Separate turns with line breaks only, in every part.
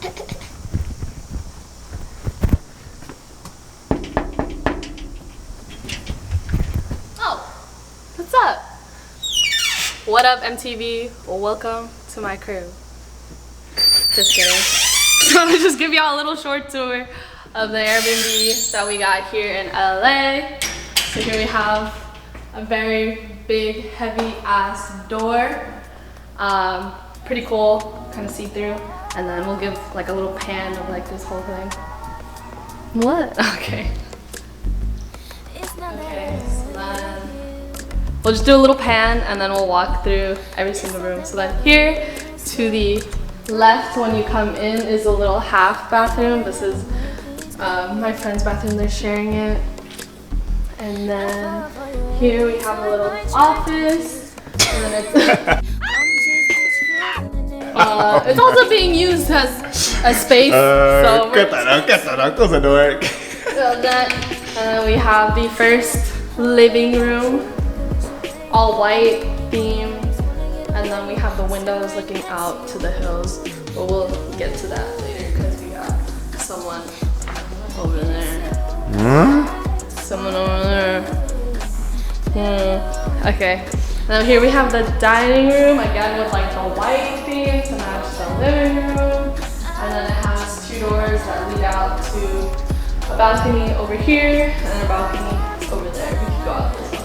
Oh, what's up? What up, MTV? Well, welcome to my crib. Just kidding. So I'll just give y'all a little short tour of the Airbnb that we got here in LA. So here we have a very big, heavy ass door. Pretty cool, kind of see-through. And then we'll give like a little pan of like this whole thing. What? Okay. Okay, so then we'll just do a little pan and then we'll walk through every single room. So then here to the left when you come in is a little half bathroom. This is my friend's bathroom, they're sharing it. And then here we have a little office. And then it's also being used as a space. So then we have the first living room, all white themed. And then we have the windows looking out to the hills. But we'll get to that later because we got someone over there. Someone over there. Okay. Now here we have the dining room, again with like the white theme to match the living room. And then it has two doors that lead out to a balcony over here and a balcony over there. We can go out this one.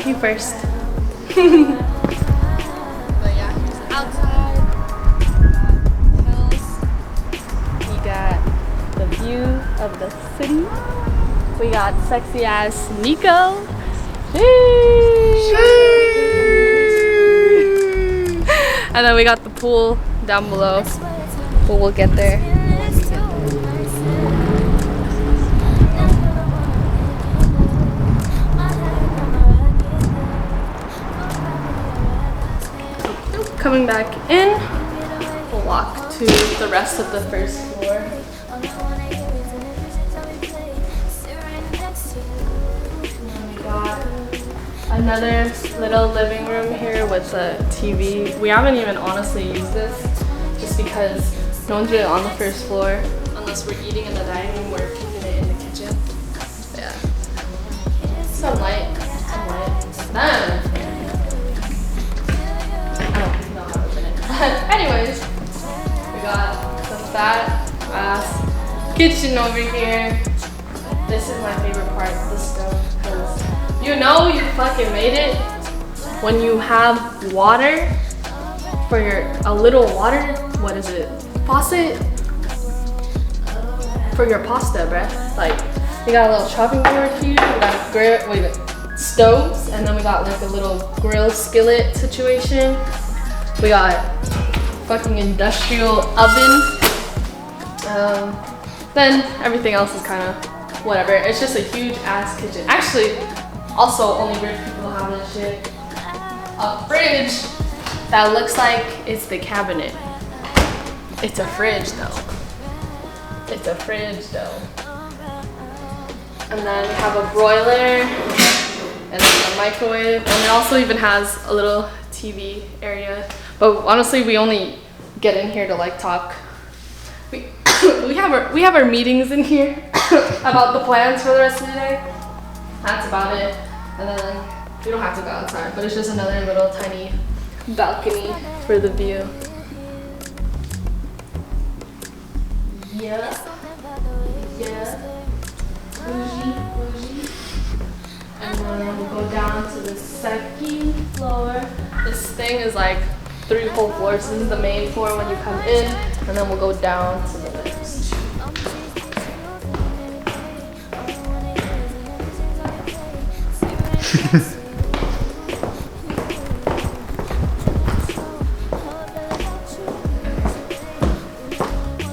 You first. But yeah, here's outside. We got the view of the city. We got sexy ass Nico. And then we got the pool down below. But we'll get there. Coming back in, we'll walk to the rest of the first floor. And we got another little living room here with a TV. We haven't even honestly used this just because no one's really on the first floor. Unless we're eating in the dining room, we're keeping it in the kitchen. Yeah. Sunlight. Then, anyways, we got the fat ass kitchen over here. This is my favorite part of the stove because you know you fucking made it when you have water for a little water, what is it? Faucet? For your pasta, bruh. Like, we got a little chopping board here, we got stoves, and then we got like a little grill skillet situation. We got fucking industrial oven. Then everything else is kind of whatever. It's just a huge ass kitchen. Actually, also only rich people have this shit. A fridge that looks like it's the cabinet. It's a fridge though. It's a fridge though. And then we have a broiler and then a microwave. And it also even has a little TV area. But honestly, we only get in here to like talk. We have our meetings in here about the plans for the rest of the day. That's about it. And then we don't have to go outside, but it's just another little tiny balcony for the view. Yeah. Bougie. And then we'll go down to the second floor. This thing is like 3 whole floors. This is the main floor when you come in, and then we'll go down to the next.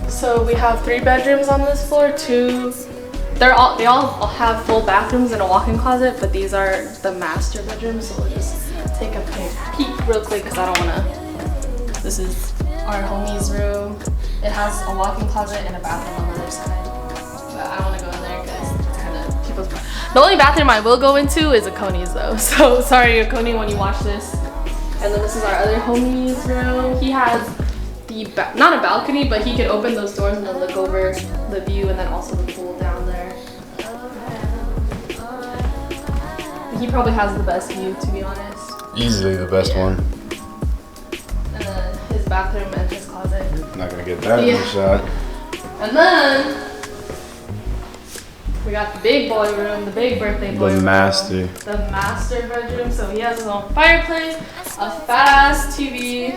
So we have 3 bedrooms on this floor. 2. They all have full bathrooms and a walk-in closet, but these are the master bedrooms. So we'll just take a peek real quick because I don't wanna. This is our homie's room. It has a walk-in closet and a bathroom on the other side, but I don't want to go in there because it's kind of people's. The only bathroom I will go into is a Coney's though. So sorry, Coney, when you watch this. And then this is our other homie's room. He has the not a balcony, but he can open those doors and then look over the view, and then also the pool down there. He probably has the best view, to be honest.
Easily the best one.
And then his bathroom and his closet.
Not gonna get that in the shot.
And then we got the big boy room, the big birthday boy room. The master bedroom. So he has his own fireplace, a fat ass TV.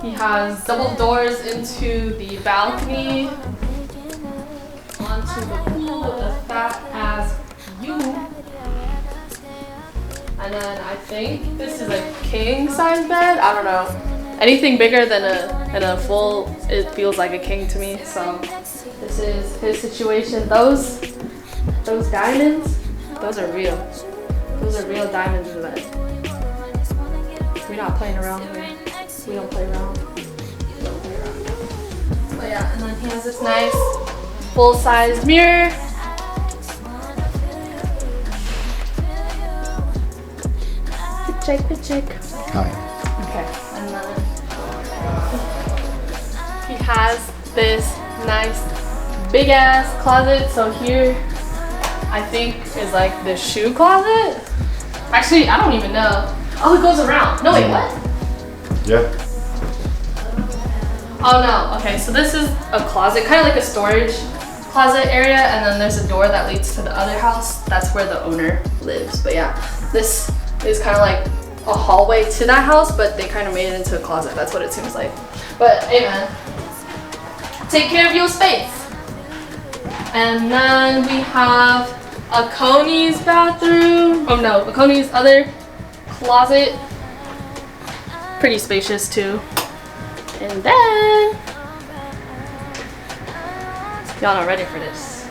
He has double doors into the balcony, onto the pool with a fat ass view. And then I think this is a king size bed. I don't know. Anything bigger than a full, it feels like a king to me. So this is his situation. Those diamonds, those are real. Those are real diamonds in the bed. We're not playing around here. We don't play around. But yeah, and then he has this nice full-size mirror. Good check.
Hi.
Okay, and then he has this nice big ass closet. So here, I think is like the shoe closet. Actually, I don't even know. Oh, it goes around. No, wait, what?
Yeah.
Oh no, okay, so this is a closet, kind of like a storage closet area, and then there's a door that leads to the other house. That's where the owner lives. But yeah, this is kind of like a hallway to that house, but they kind of made it into a closet. That's what it seems like. But hey man, take care of your space. And then we have a Coney's bathroom. Oh no, a Coney's other closet. Pretty spacious too. And then, y'all not ready for this.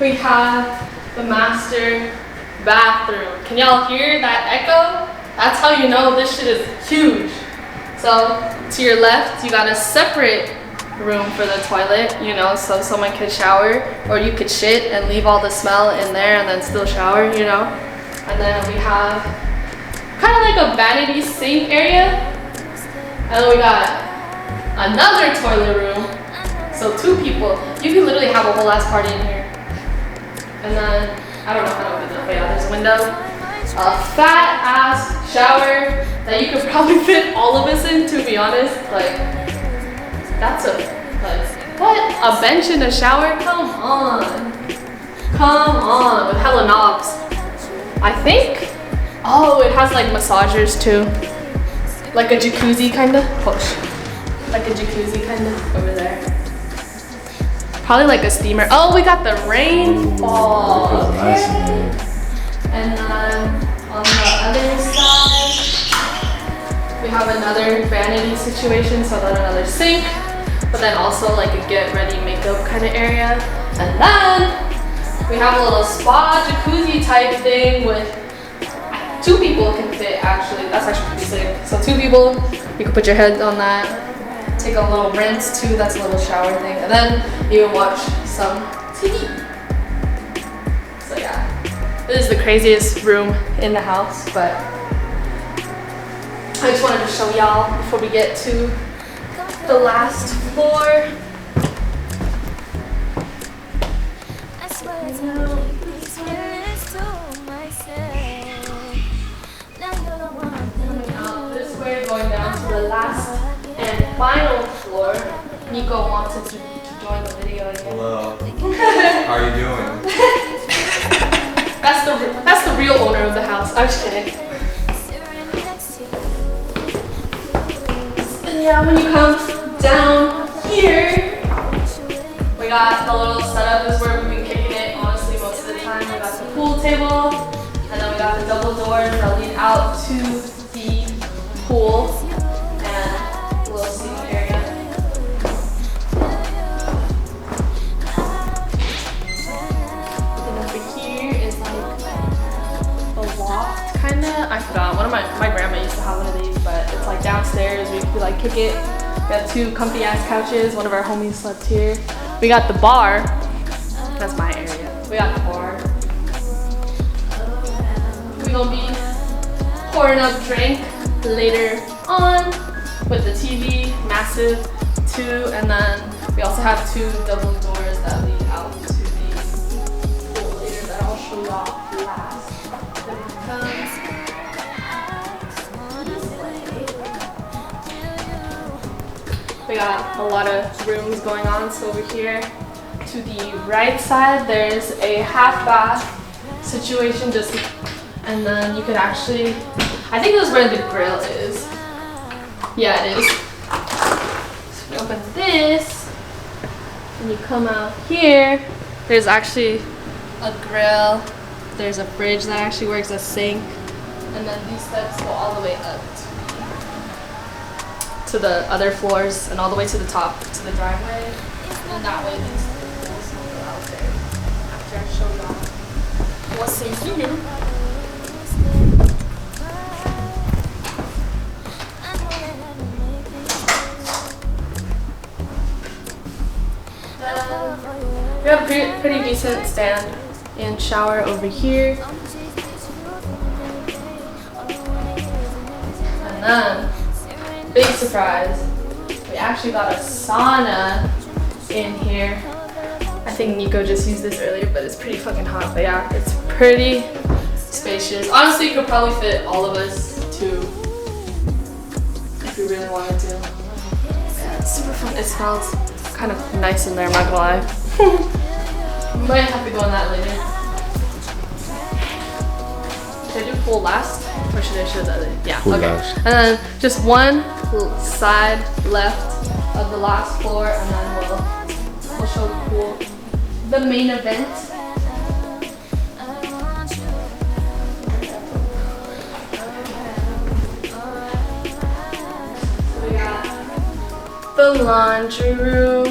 We have the master bathroom. Can y'all hear that echo? That's how you know this shit is huge. So to your left, you got a separate room for the toilet, you know, so someone could shower, or you could shit and leave all the smell in there and then still shower, you know. And then we have kind of like a vanity sink area. And then we got another toilet room. So 2 people. You can literally have a whole ass party in here. And then, I don't know how to open it, but yeah, there's a window. A fat ass shower that you could probably fit all of us in, to be honest. Like, that's what? A bench in a shower? Come on, with hella knobs. I think, oh, it has like massagers too. Like a jacuzzi kinda, push. Like a jacuzzi kinda over there. Probably like a steamer. Oh, we got the rainfall. Okay. And then on the other side, we have another vanity situation, so then another sink, but then also like a get ready makeup kind of area. And then we have a little spa jacuzzi type thing with 2 people can fit actually. That's actually pretty sick. So 2 people, you can put your head on that. Take a little rinse too, that's a little shower thing. And then you can watch some TV. So yeah, this is the craziest room in the house, but I just wanted to show y'all before we get to the last floor. Coming out this way, going down to the last and final floor. Nico wanted to join the video again.
Hello. How are you doing?
That's the real owner of the house. I'm just kidding. And yeah, when you come down here, we got the little setup. This is where we've been kicking it, honestly, most of the time. We got the pool table, and then we got the double doors that lead out to the pool and a little seating area. And over here is like a loft, kinda. I forgot. One of my grandma used to have one of these, but it's like downstairs. We could like kick it. We have 2 comfy ass couches. One of our homies slept here. We got the bar. That's my area. We got the bar. We're gonna be pouring up drink later on with the TV, massive too, and then we also have 2 double doors that lead out to the pool later that I'll show y'all last. We got a lot of rooms going on, so over here to the right side there's a half bath situation, just and then you could actually, I think this is where the grill is. Yeah, it is. So we open this and you come out here, there's actually a grill, there's a fridge that actually works as sink, and then these steps go all the way up to the other floors and all the way to the top to the driveway, and that way these things will go out there after I show y'all what's in here. We have a pretty decent stand and shower over here, and then big surprise, we actually got a sauna in here. I think Nico just used this earlier, but it's pretty fucking hot. But yeah, it's pretty spacious. Honestly, you could probably fit all of us too if we really wanted to. Yeah, it's super fun. It smells kind of nice in there, I'm not gonna lie. Might have to go on that later. Should I do full last? Or should I show the other? Yeah,
Full
okay.
last.
And then just one side left of the last floor, and then we'll show the pool. The main event. So we got the laundry room,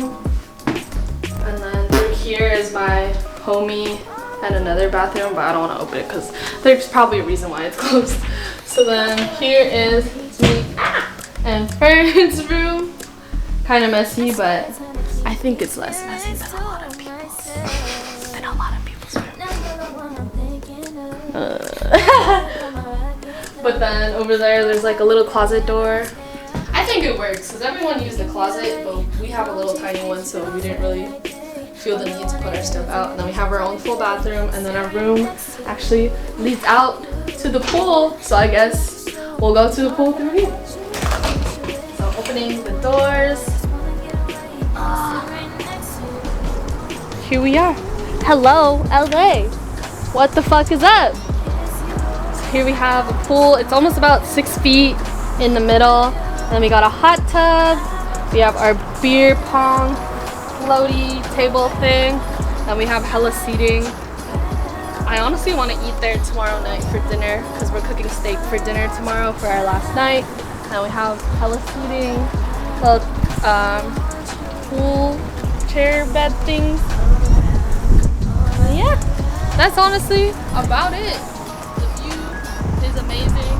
and then through here is my homie and another bathroom, but I don't want to open it because there's probably a reason why it's closed. So then here is me and Fern's room. Kind of messy, but I think it's less messy than a lot of people's. But then over there's like a little closet door. I think it works because everyone used the closet, but we have a little tiny one, so we didn't really feel the need to put our stuff out. And then we have our own full bathroom, and then our room actually leads out to the pool, so I guess we'll go to the pool through here. So opening the doors. Here we are. Hello, LA. What the fuck is up? So here we have a pool. It's almost about 6 feet in the middle. And then we got a hot tub. We have our beer pong floaty table thing. And we have hella seating. I honestly want to eat there tomorrow night for dinner because we're cooking steak for dinner tomorrow for our last night. And we have hella seating, little pool chair bed things. Yeah, that's honestly about it. The view is amazing.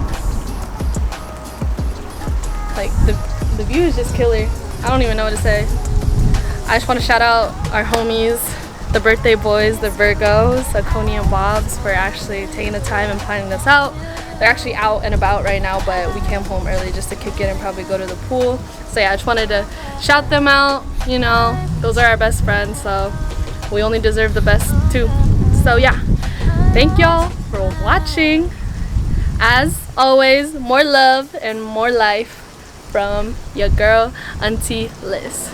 Like the view is just killer. I don't even know what to say. I just want to shout out our homies, the birthday boys, the Virgos, Coney and Bobs, for actually taking the time and planning this out. They're actually out and about right now, but we came home early just to kick it and probably go to the pool. So yeah, I just wanted to shout them out. You know, those are our best friends, so we only deserve the best too. So yeah, thank y'all for watching. As always, more love and more life from your girl, Auntie Liz.